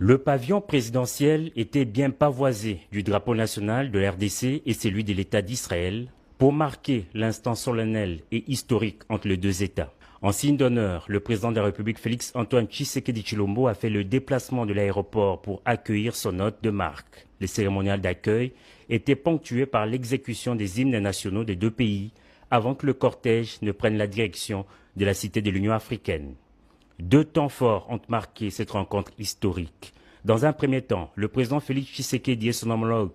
Le pavillon présidentiel était bien pavoisé du drapeau national de la RDC et celui de l'État d'Israël pour marquer l'instant solennel et historique entre les deux États. En signe d'honneur, le président de la République Félix Antoine Tshisekedi Tshilombo a fait le déplacement de l'aéroport pour accueillir son hôte de marque. Le cérémonial d'accueil était ponctué par l'exécution des hymnes nationaux des deux pays avant que le cortège ne prenne la direction de la cité de l'Union africaine. Deux temps forts ont marqué cette rencontre historique. Dans un premier temps, le président Félix Tshisekedi et son homologue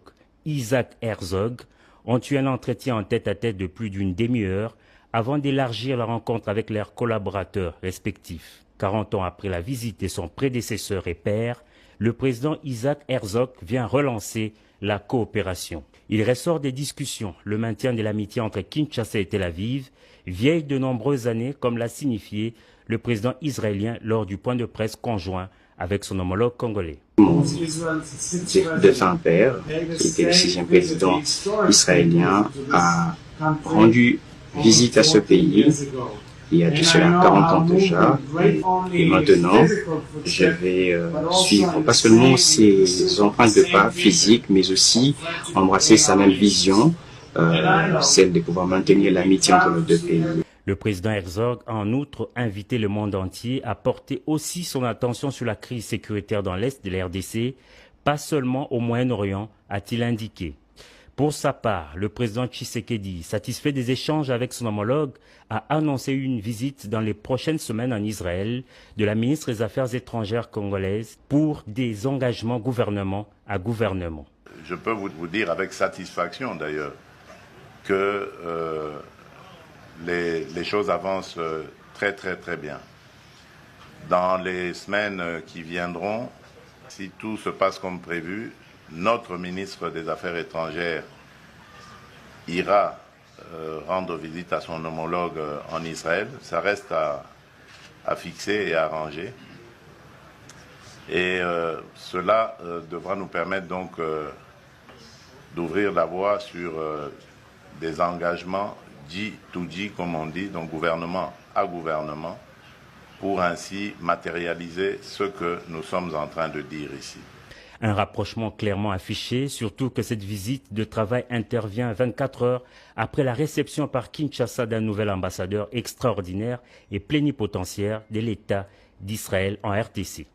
Isaac Herzog ont eu un entretien en tête-à-tête de plus d'une demi-heure avant d'élargir la rencontre avec leurs collaborateurs respectifs. 40 ans après la visite de son prédécesseur et père, le président Isaac Herzog vient relancer la coopération. Il ressort des discussions le maintien de l'amitié entre Kinshasa et Tel Aviv, vieille de nombreuses années comme l'a signifié le président israélien lors du point de presse conjoint avec son homologue congolais. De son père, qui était le 6e président israélien, a rendu visite à ce pays il y a de cela 40 ans déjà. Et maintenant, je vais suivre pas seulement ses empreintes de pas physiques, mais aussi embrasser sa même vision, celle de pouvoir maintenir l'amitié entre les deux pays. Le président Herzog a en outre invité le monde entier à porter aussi son attention sur la crise sécuritaire dans l'Est de la RDC, pas seulement au Moyen-Orient, a-t-il indiqué. Pour sa part, le président Tshisekedi, satisfait des échanges avec son homologue, a annoncé une visite dans les prochaines semaines en Israël de la ministre des Affaires étrangères congolaise pour des engagements gouvernement à gouvernement. Je peux vous dire avec satisfaction d'ailleurs que les choses avancent très bien. Dans les semaines qui viendront, si tout se passe comme prévu, notre ministre des Affaires étrangères ira rendre visite à son homologue en Israël. Ça reste à fixer et à arranger. Et cela devra nous permettre donc d'ouvrir la voie sur des engagements dit to dit, comme on dit, donc gouvernement à gouvernement, pour ainsi matérialiser ce que nous sommes en train de dire ici. Un rapprochement clairement affiché, surtout que cette visite de travail intervient 24 heures après la réception par Kinshasa d'un nouvel ambassadeur extraordinaire et plénipotentiaire de l'État d'Israël en RDC.